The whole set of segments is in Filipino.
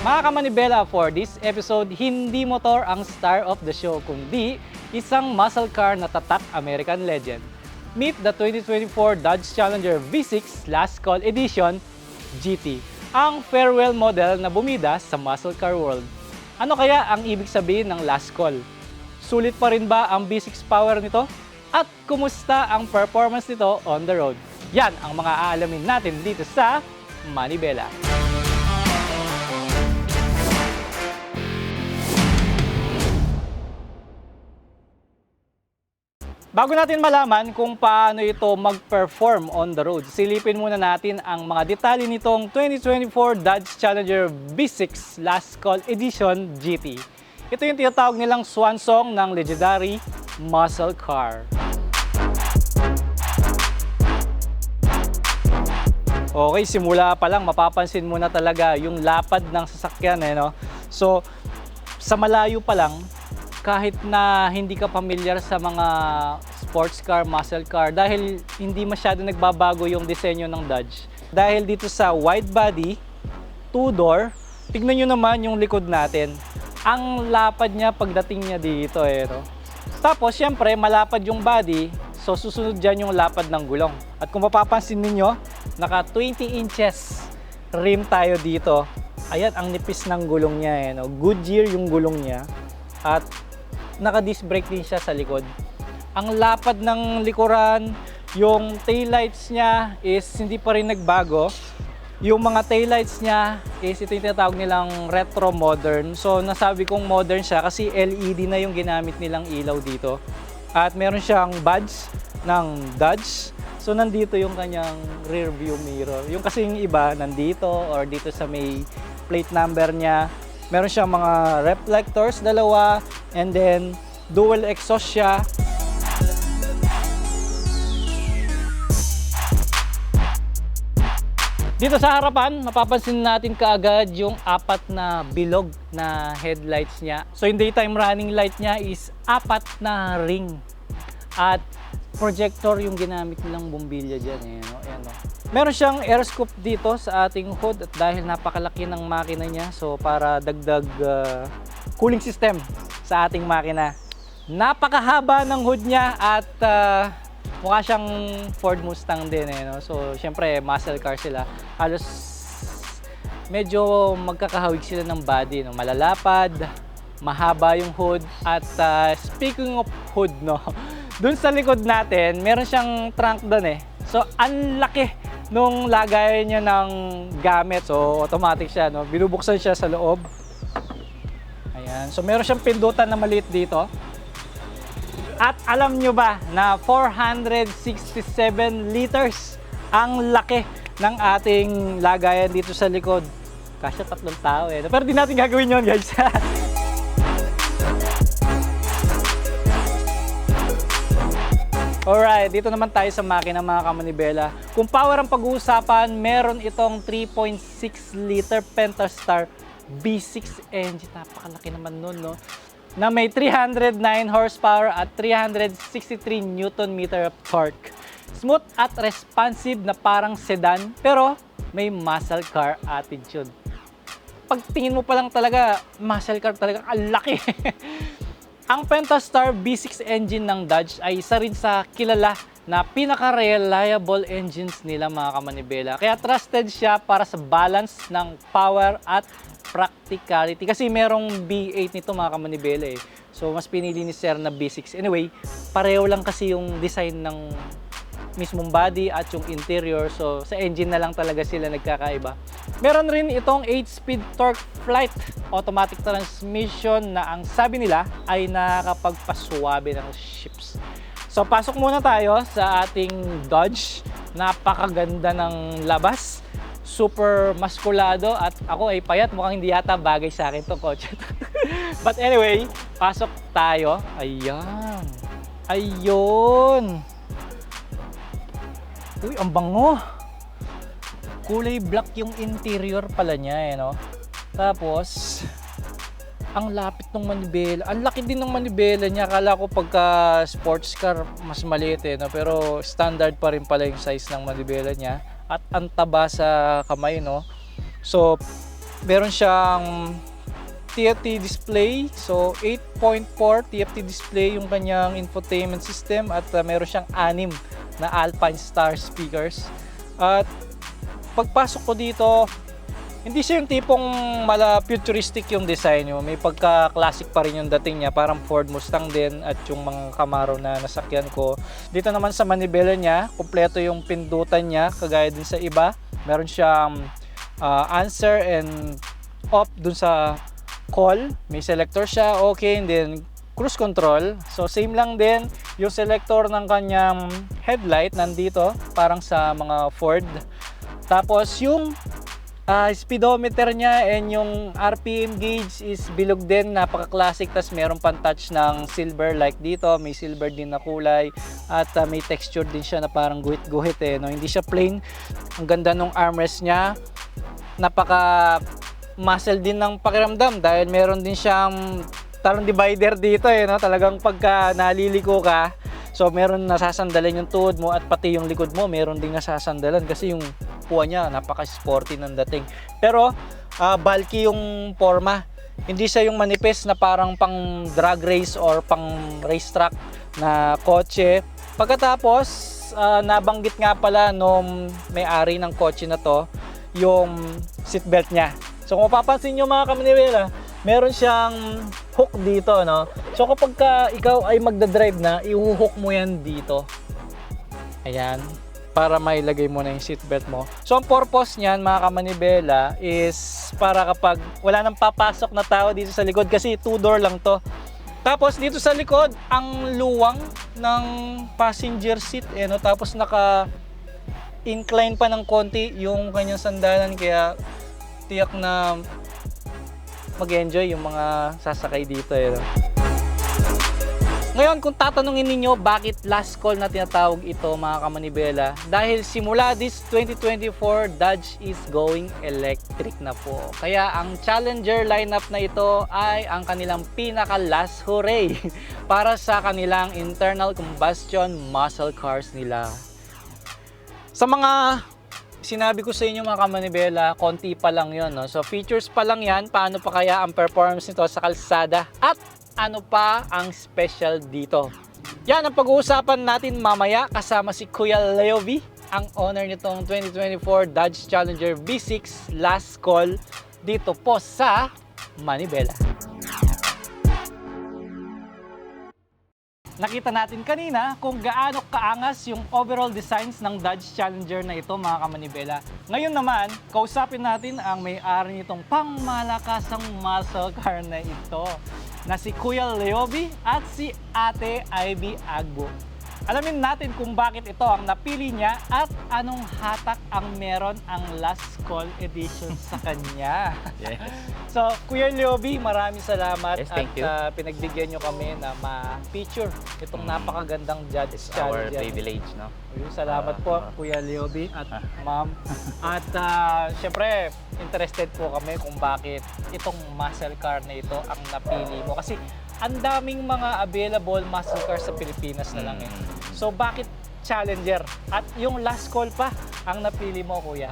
Mga kamanibela, for this episode, hindi motor ang star of the show, kundi isang muscle car na tatak American legend. Meet the 2024 Dodge Challenger V6 Last Call Edition GT, ang farewell model na bumida sa muscle car world. Ano kaya ang ibig sabihin ng last call? Sulit pa rin ba ang V6 power nito? At kumusta ang performance nito on the road? Yan ang mga aalamin natin dito sa Manibela. Bago natin malaman kung paano ito mag-perform on the road, silipin muna natin ang mga detalye nitong 2024 Dodge Challenger V6 Last Call Edition GT. Ito yung tinatawag nilang swan song ng legendary muscle car. Okay, simula pa lang mapapansin mo na talaga yung lapad ng sasakyan no? So, sa malayo pa lang, kahit na hindi ka pamilyar sa mga sports car, muscle car, dahil hindi masyado nagbabago yung disenyo ng Dodge. Dahil dito sa wide body, two-door, tignan nyo naman yung likod natin. Ang lapad niya pagdating niya dito no? Tapos, syempre, malapad yung body, so susunod dyan yung lapad ng gulong. At kung mapapansin ninyo, naka 20 inches rim tayo dito. Ayan, ang nipis ng gulong niya no? Goodyear yung gulong niya. At naka-disc brake din siya sa likod. Ang lapad ng likuran, yung taillights niya is hindi pa rin nagbago. Yung mga taillights niya is ito yung tinatawag nilang retro modern. So nasabi kong modern siya kasi LED na yung ginamit nilang ilaw dito. At meron siyang badge ng Dodge. So nandito yung kanyang rear view mirror. Yung kasi yung iba nandito or dito sa may plate number niya. Meron siyang mga reflectors, dalawa, and then dual exhaust siya. Dito sa harapan, mapapansin natin kaagad yung apat na bilog na headlights niya. So yung daytime running light niya is apat na ring. At projector yung ginamit nilang bumbilya dyan. Ayan, no? Meron siyang air scoop dito sa ating hood at dahil napakalaki ng makina niya, so para dagdag cooling system sa ating makina. Napakahaba ng hood niya at mukha siyang Ford Mustang din no? So syempre muscle car sila. Halos medyo magkakahawig sila ng body, no? Malalapad, mahaba yung hood at speaking of hood no, dun sa likod natin meron siyang trunk doon So ang laki nung lagayan niya ng gamit. So automatic siya no, binubuksan siya sa loob. Ayan. So meron siyang pindutan na maliit dito. At alam nyo ba na 467 liters ang laki ng ating lagayan dito sa likod. Kasya 3 tao Pero di natin gagawin yon guys. Alright, dito naman tayo sa makina mga kamanibela. Kung power ang pag-uusapan, meron itong 3.6 liter Pentastar V6 engine. Napakalaki naman nun no? Na may 309 horsepower at 363 Nm of torque. Smooth at responsive na parang sedan, pero may muscle car attitude. Pagtingin mo pa lang talaga, muscle car talaga, ang laki. Ang Pentastar V6 engine ng Dodge ay isa rin sa kilala na pinaka-reliable engines nila mga kamanibela. Kaya trusted siya para sa balance ng power at practicality. Kasi merong V8 nito mga kamanibela So mas pinili ni Sir na V6. Anyway, pareho lang kasi yung design ng mismong body at yung interior. So sa engine na lang talaga sila nagkakaiba. Meron rin itong 8-speed torque flight automatic transmission na ang sabi nila ay nakakapagpaswabe ng ships. So pasok muna tayo sa ating Dodge. Napakaganda ng labas. Super maskulado at ako ay payat. Mukhang hindi yata bagay sa akin itong kotse. But anyway, pasok tayo. Ayan. Ayun. Uy, ang bango. Kulay black yung interior pala niya no? Tapos ang lapit ng manibela. Ang laki din ng manibela niya. Akala ko pagka sports car mas maliit no? Pero standard pa rin pala yung size ng manibela niya. At ang taba sa kamay no. So Meron siyang TFT display. So 8.4 TFT display yung kanyang infotainment system at meron siyang 6 na Alpine Star speakers. At pagpasok ko dito, hindi siya yung tipong futuristic yung design nyo. May pagka-classic pa rin yung dating niya. Parang Ford Mustang din at yung mga Camaro na nasakyan ko. Dito naman sa manibela niya, kumpleto yung pindutan niya. Kagaya din sa iba. Meron siyang answer and off dun sa call. May selector siya. Okay. And then cruise control. So same lang din. Yung selector ng kanyang headlight nandito. Parang sa mga Ford. Tapos yung speedometer niya and yung RPM gauge is bilog din, napaka-classic. Tas meron pang touch ng silver like dito, may silver din na kulay at may texture din siya na parang guhit-guhit no? Hindi siya plain. Ang ganda ng armrest niya, napaka muscle din ng pakiramdam dahil meron din siyang talong divider dito no? Talagang pagka naliliko ka, so meron nasasandalan yung tuhod mo at pati yung likod mo meron ding nasasandalan kasi yung puwa niya napaka-sporty ng dating. Pero bulky yung forma. Hindi siya yung manipis na parang pang drag race or pang racetrack na kotse. Pagkatapos nabanggit nga pala nung may-ari ng kotse na to yung seatbelt niya. So kung mapapansin nyo mga kamanibela, meron siyang hook dito no. So kapag ikaw ay magdadrive na, ihuhook mo yan dito. Ayan, para mailagay mo na yung seatbelt mo. So ang purpose niyan mga kamanibela is para kapag wala nang papasok na tao dito sa likod, kasi 2-door lang to. Tapos dito sa likod, ang luwang ng passenger seat no? Tapos naka-incline pa ng konti yung kanyang sandalan, kaya tiyak na mag-enjoy yung mga sasakay dito no? Ngayon, kung tatanungin ninyo bakit last call na tinatawag ito mga kamanibela, dahil simula this 2024, Dodge is going electric na po. Kaya ang Challenger lineup na ito ay ang kanilang pinaka last hooray para sa kanilang internal combustion muscle cars nila. Sa mga sinabi ko sa inyo mga kamanibela, konti pa lang yon no? So features pa lang yan, paano pa kaya ang performance nito sa kalsada at ano pa ang special dito. Yan ang pag-uusapan natin mamaya kasama si Kuya Leo V, ang owner nitong 2024 Dodge Challenger V6 last call dito po sa Manibela. Nakita natin kanina kung gaano kaangas yung overall designs ng Dodge Challenger na ito mga kamanibela. Ngayon naman, kausapin natin ang may-ari nitong pangmalakasang muscle car na ito, na si Kuya Leobi at si Ate Ivy Agbo. Alamin natin kung bakit ito ang napili niya at anong hatak ang meron ang last call edition sa kanya. Yes. So, Kuya Leobi, maraming salamat. Yes, thank you. At pinagbigyan nyo kami na ma-feature itong napakagandang Dodge It's our Challenger. privilege, no? Salamat po, Kuya Leobi at Ma'am. At syempre, interested po kami kung bakit itong muscle car na ito ang napili mo. Kasi ang daming mga available muscle cars sa Pilipinas na lang So bakit Challenger? At yung last call pa ang napili mo, Kuya?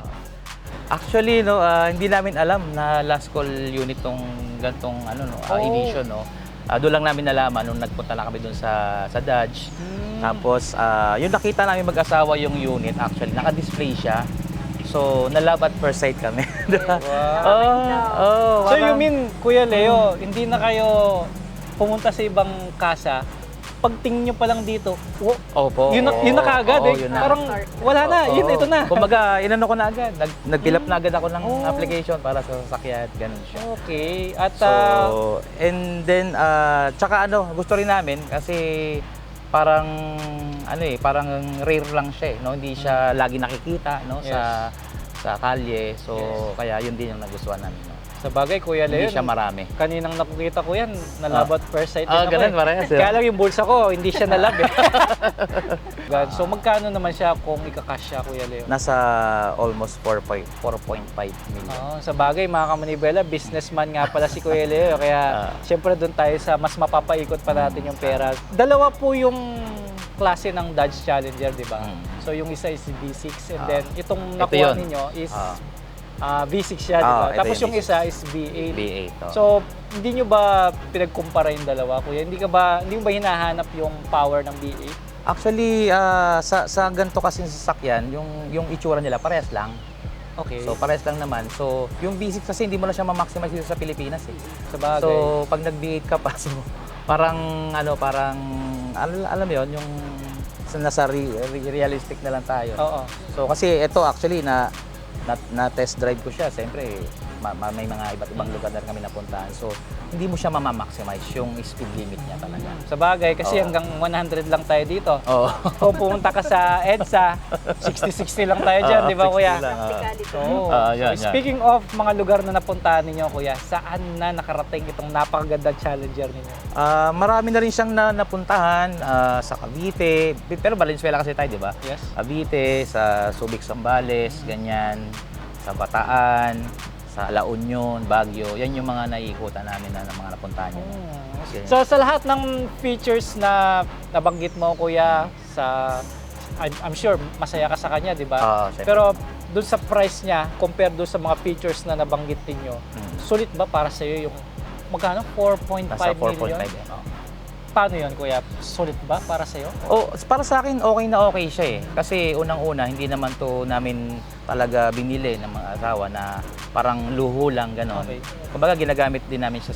Actually, no, hindi namin alam na last call unit tong gantong edition, no. Doon lang namin nalaman nung nagpunta lang kami doon sa Dodge. Tapos yung nakita namin mag-asawa yung unit, actually naka-display siya. So, na-love at first sight kami. Wow. So you mean, Kuya Leo, hindi na kayo pumunta sa ibang kasa, pagtingin nyo pa lang dito, Opo. yun na kaagad yun na. Parang wala na, ito na. Kumbaga, inano ko na agad. Nag-fill up na agad ako ng application para sa sasakyan. Ganun siya. Okay. At So, and then, tsaka gusto rin namin kasi parang, parang rare lang siya, no? Hindi siya lagi nakikita, no? Yes. Sa kalye. So, kaya yun din yung nagustuhan namin, no? sa bagay, Kuya Leo, Hindi siya marami. kaninang nakikita ko yan, nalab at first sight din ako ganun, parehas. Kaya lang yung bulsa ko, hindi siya nalab So magkano naman siya kung ikakash siya, Kuya Leo? Nasa almost 4.5 million. Sa bagay, mga kamanibela, businessman nga pala si Kuya Leo. Kaya siyempre doon tayo sa mas mapapaikot pa natin yung pera. Dalawa po yung klase ng Dodge Challenger, di ba? So yung isa is V6 and then itong nakuha yun. ninyo is V6 siya, di ba? ito Tapos yung V6. isa is V8. V8. So, hindi nyo ba pinagkumpara yung dalawa, kuya? Hindi mo ba hinahanap yung power ng V8? Actually, sa ganito kasi sasakyan, yung itsura nila parehas lang. Okay. So parehas lang naman. So yung V6 kasi hindi mo na siya ma-maximize dito sa Pilipinas eh. Sa bagay. So pag nag-V8 ka pa, so parang alam mo yun, yung nasa realistic na lang tayo. Oo. So kasi ito actually na test drive ko siya. Siyempre may mga iba't ibang lugar na rin kami napuntahan. So hindi mo siya ma-maximize yung speed limit niya talaga. Sa bagay, kasi Oo. hanggang 100 lang tayo dito. Oo. Kung pumunta ka sa EDSA, 60-60 lang tayo dyan, di ba, 60 kuya? lang, Oo. yan. Speaking of mga lugar na napuntahan ninyo, kuya, saan na nakarating itong napakagandang Challenger ninyo? Marami na rin siyang napuntahan sa Cavite, pero Valenzuela kasi tayo, di ba? Yes. Cavite, sa Subic, Zambales, ganyan, sa Bataan, sa La Union, Baguio. Yan yung mga naiikutan namin ng mga napuntahan yun. Okay. So sa lahat ng features na nabanggit mo, kuya, I'm sure masaya ka sa kanya, di ba? Syempre. Pero dun sa price niya, compared dun sa mga features na nabanggit ninyo, sulit ba para sa iyo yung magkano? 4.5 Nasa 4.5 million? yan. Paano yun, kuya? Sulit ba para sa iyo? Para sa akin, okay na okay siya eh. Kasi unang-una, hindi naman to namin talaga binili ng mga asawa na parang luho lang, gano'n. Okay. Kumbaga, ginagamit din namin siya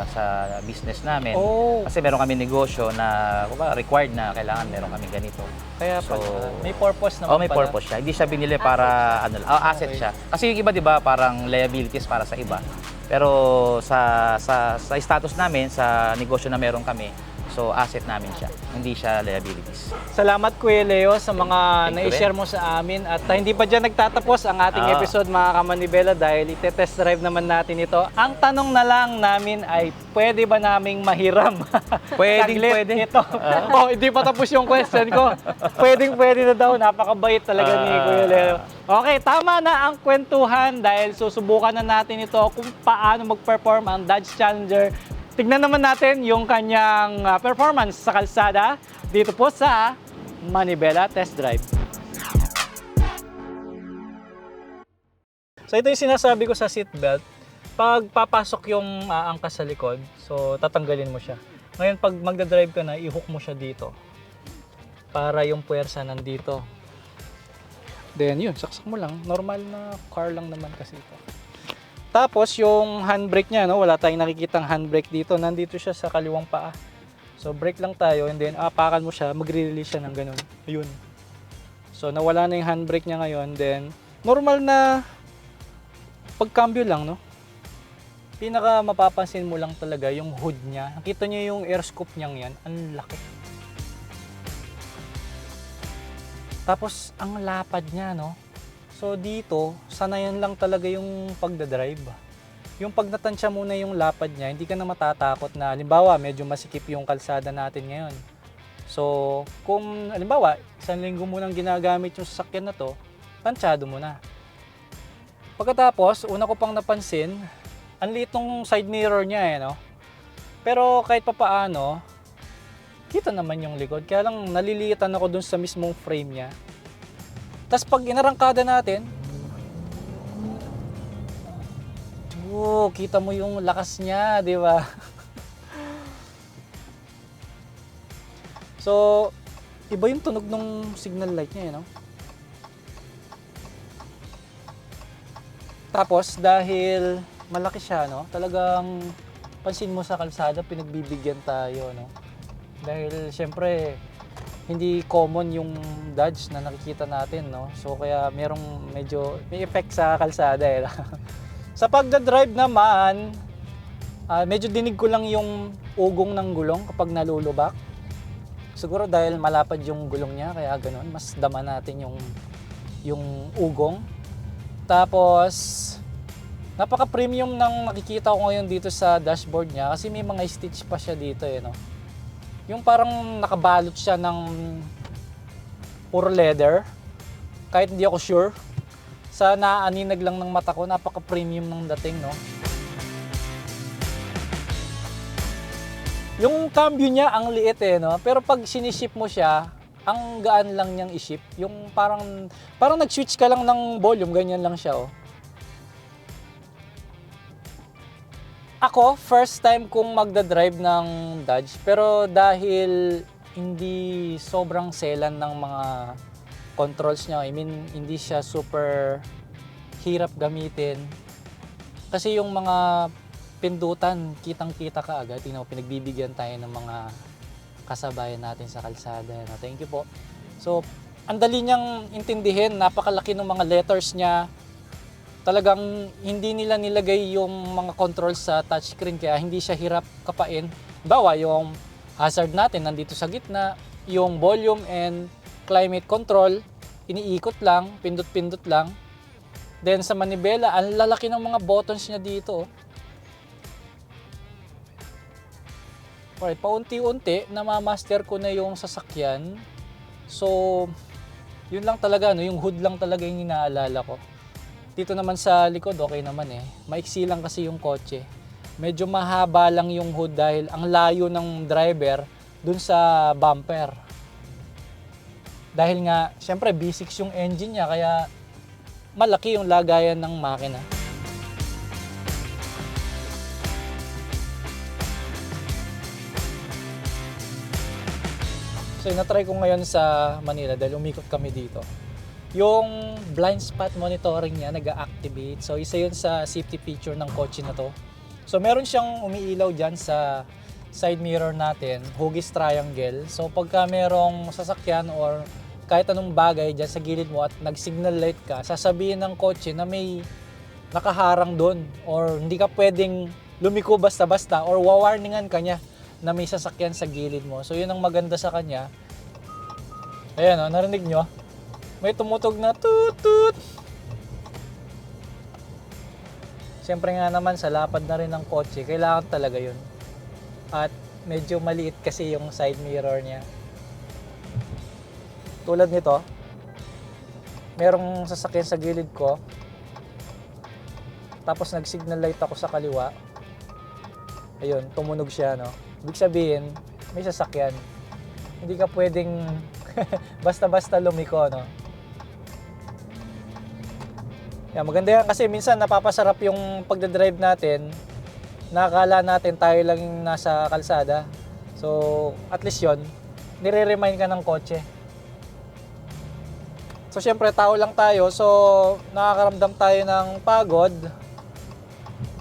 sa business namin. Oh, Kasi meron kami negosyo na kumbaga, required na kailangan meron kami ganito. kaya So, pala. May purpose naman may pala. purpose siya. Hindi siya binili para asset Okay. siya. Kasi yung iba 'di ba, parang liabilities para sa iba. Pero sa status namin, sa negosyo na meron kami, so asset namin siya. Hindi siya liabilities. Salamat, Kuya Leo, sa mga Thank you na-share mo sa amin. At hindi pa dyan nagtatapos ang ating episode, mga kamanibela, dahil ite-test drive naman natin ito. Ang tanong na lang namin ay, pwede ba naming mahiram? Pwede. Ito. Hindi pa tapos yung question ko. Pwede na daw. Napakabait talaga ni Kuya Leo. Okay, tama na ang kwentuhan dahil susubukan na natin ito kung paano mag-perform ang Dodge Challenger. Tignan naman natin yung kanyang performance sa kalsada dito po sa Manibela Test Drive. So ito yung sinasabi ko sa seatbelt. Pag papasok yung angkas sa likod, so tatanggalin mo siya. Ngayon pag magdadrive ka na, i-hook mo siya dito. Para yung puwersa nandito. Then yun, saksak mo lang. Normal na car lang naman kasi ito. Tapos yung handbrake niya, no, wala tayong nakikitang handbrake dito. Nandito siya sa kaliwang paa. So brake lang tayo and then apakan mo siya, magre-release siya ng ganun. Ayun. So nawala na yung handbrake niya ngayon. Then normal na pagcambio lang, no. Pinaka mapapansin mo lang talaga yung hood niya. Nakita niyo yung air scoop niyang yan, ang laki. Tapos ang lapad niya, no. So dito, sanayan lang talaga yung pagdadrive. Yung pag natansya muna yung lapad niya, hindi ka na matatakot na, halimbawa, medyo masikip yung kalsada natin ngayon. So, kung, halimbawa, 1 linggo mo nang ginagamit yung sasakyan na to, tansyado mo na. Pagkatapos, una ko pang napansin, ang liit ng side mirror niya eh, no? Pero kahit papaano, kita naman yung likod. Kaya lang naliliitan ako dun sa mismong frame niya. Tapos pag inarangkada natin, kita mo yung lakas niya, di ba? So, iba yung tunog ng signal light niya, no? Tapos, dahil malaki siya, no? Talagang pansin mo sa kalsada, pinagbibigyan tayo, no? Dahil, syempre, hindi common yung Dodge na nakikita natin, no? So kaya merong medyo may effect sa kalsada eh. Sa pagdadrive naman, medyo dinig ko lang yung ugong ng gulong kapag nalulubak. Siguro dahil malapad yung gulong niya, kaya ganoon, mas dama natin yung ugong. Tapos napaka-premium ng nakikita ko ngayon dito sa dashboard niya kasi may mga stitch pa siya dito eh, no? Yung parang nakabalot siya ng puro leather. Kahit hindi ako sure. Sa naaninag lang ng mata ko, napaka-premium ng dating, no? Yung cambio niya, ang liit eh, no? Pero pag siniship mo siya, ang gaan lang niyang iship. Yung parang nag-switch ka lang ng volume, ganyan lang siya, oh. Ako, first time kong magdadrive ng Dodge, pero dahil hindi sobrang selan ng mga controls niya, I mean, hindi siya super hirap gamitin. Kasi yung mga pindutan, kitang-kita ka agad. Pinagbibigyan tayo ng mga kasabayan natin sa kalsada. No? Thank you po. So, ang dali niyang intindihin, napakalaki ng mga letters niya. Talagang hindi nila nilagay yung mga controls sa touchscreen kaya hindi siya hirap kapain. Bawa yung hazard natin nandito sa gitna, yung volume and climate control, iniikot lang, pindot-pindot lang. Then sa manibela, ang lalaki ng mga buttons niya dito. Alright, paunti-unti, namamaster ko na yung sasakyan. So, yun lang talaga, no? Yung hood lang talaga yung inaalala ko. Dito naman sa likod, okay naman eh. Maiksi lang kasi yung kotse. Medyo mahaba lang yung hood dahil ang layo ng driver dun sa bumper. Dahil nga, syempre V6 yung engine niya, kaya malaki yung lagayan ng makina. So, na-try ko ngayon sa Manila dahil umikot kami dito. Yung blind spot monitoring niya nag-activate. So, isa yun sa safety feature ng kotse na to. So, meron siyang umiilaw dyan sa side mirror natin, hugis triangle. So, pagka merong sasakyan or kahit anong bagay dyan sa gilid mo at nag-signal light ka, sasabihin ng kotse na may nakaharang doon or hindi ka pwedeng lumiko basta-basta or wawarningan ka niya na may sasakyan sa gilid mo. So, yun ang maganda sa kanya. Ayan o, narinig nyo? May tumutog na tut-tut. Siyempre nga naman sa lapad na rin ng kotse, kailangan talaga yun. At medyo maliit kasi yung side mirror niya. Tulad nito, merong sasakyan sa gilid ko. Tapos nag-signal light ako sa kaliwa. Ayun, tumunog siya, no? Ibig sabihin, may sasakyan. Hindi ka pwedeng basta-basta lumiko, no? Yan, maganda yan kasi minsan napapasarap yung pagdadrive natin. Nakakala natin tayo lang yung nasa kalsada. So, at least yun, nire-remind ka ng kotse. So, syempre, tao lang tayo. So, nakakaramdam tayo ng pagod.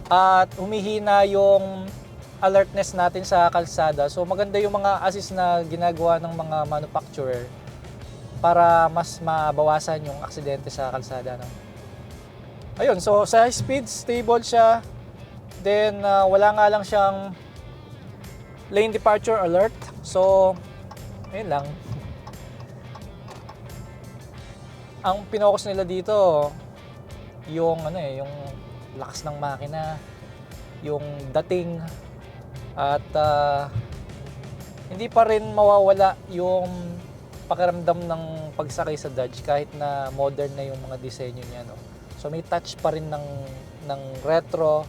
At humihina yung alertness natin sa kalsada. So, maganda yung mga assist na ginagawa ng mga manufacturer para mas mabawasan yung aksidente sa kalsada, no? Ayun, so sa speed, stable siya. Then, wala nga lang siyang lane departure alert. So, ayun lang. Ang pinokus nila dito, yung yung lakas ng makina, yung dating, at hindi pa rin mawawala yung pakiramdam ng pagsakay sa Dodge kahit na modern na yung mga disenyo niya, no? So may touch pa rin ng retro,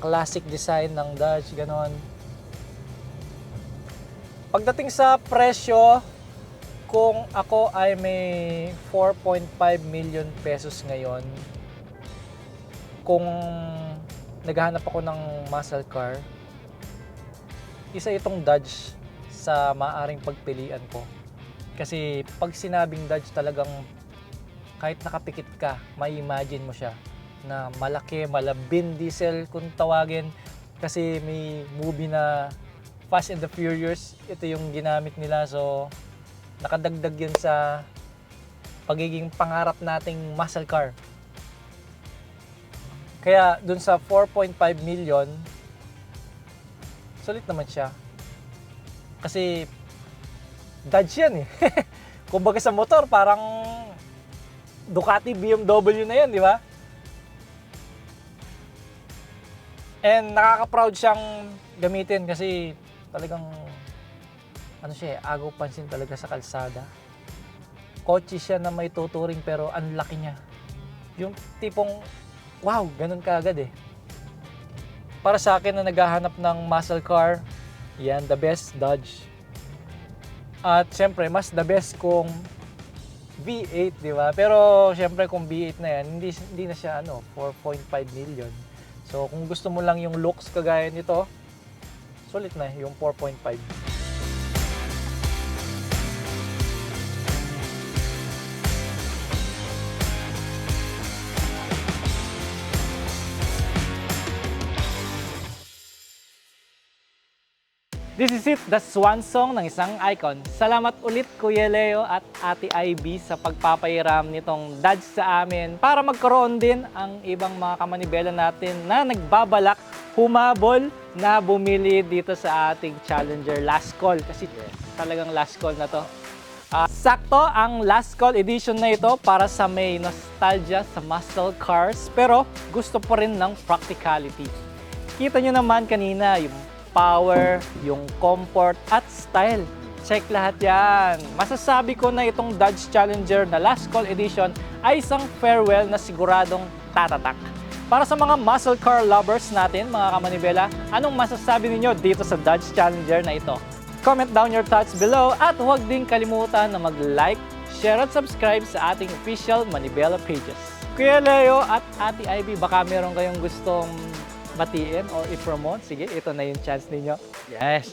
classic design ng Dodge, ganon. Pagdating sa presyo, kung ako ay may 4.5 million pesos ngayon, kung naghahanap ako ng muscle car, isa itong Dodge sa maaaring pagpilian ko. Kasi pag sinabing Dodge, talagang kahit nakapikit ka, may imagine mo siya na malaki, malabin diesel kung tawagin. Kasi may movie na Fast and the Furious, ito yung ginamit nila. So, nakadagdag yun sa pagiging pangarap nating muscle car. Kaya dun sa 4.5 million, sulit naman siya. Kasi Dodge yan eh. Kumbaga sa motor, parang Ducati BMW na yan, di ba? And nakaka-proud siyang gamitin kasi talagang agaw pansin talaga sa kalsada. Kotse siya na may tuturing pero ang laki niya. Yung tipong wow, ganun kaagad eh. Para sa akin na naghahanap ng muscle car, yan, the best Dodge. At syempre, mas the best kung V8, di ba? Pero syempre kung V8 na yan, hindi na siya 4.5 million. So kung gusto mo lang yung looks kagaya nito, sulit na yung 4.5. This is it, the swan song ng isang icon. Salamat ulit Kuya Leo at Ate Ivy sa pagpapahiram nitong Dodge sa amin para magkaroon din ang ibang mga kamanibela natin na nagbabalak humabol na bumili dito sa ating Challenger last call kasi talagang last call na to. Sakto ang last call edition na ito para sa may nostalgia sa muscle cars pero gusto pa rin ng practicality. Kita nyo naman kanina yung power, yung comfort at style. Check lahat yan. Masasabi ko na itong Dodge Challenger na last call edition ay isang farewell na siguradong tatatak. Para sa mga muscle car lovers natin, mga kamanibela, anong masasabi ninyo dito sa Dodge Challenger na ito? Comment down your thoughts below at huwag din kalimutan na mag-like, share at subscribe sa ating official Manibela pages. Kuya Leo at Ate Ivy, baka meron kayong gustong batiin o i-promote? Sige, ito na yung chance ninyo. Yes.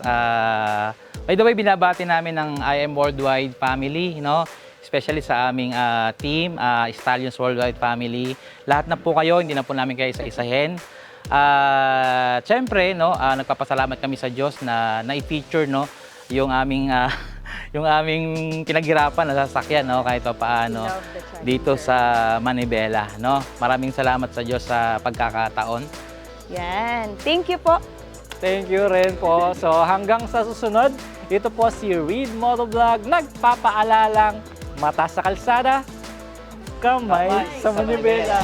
By the way, binabati namin ng IM Worldwide family, no? Especially sa aming team, Stallions Worldwide family. Lahat na po kayo, hindi na po namin kayo isa-isahin. Siyempre, no, nagpapasalamat kami sa Diyos na na-feature, no, yung aming yung aming pinaghirapan na sasakyan, no, kahit pa paano dito sa Manibela, no. Maraming salamat sa Diyos sa pagkakataon. Yan. Thank you po. Thank you rin po. So hanggang sa susunod, ito po si Reed Motovlog nagpapaalalang mata sa kalsada, kamay sa manibela.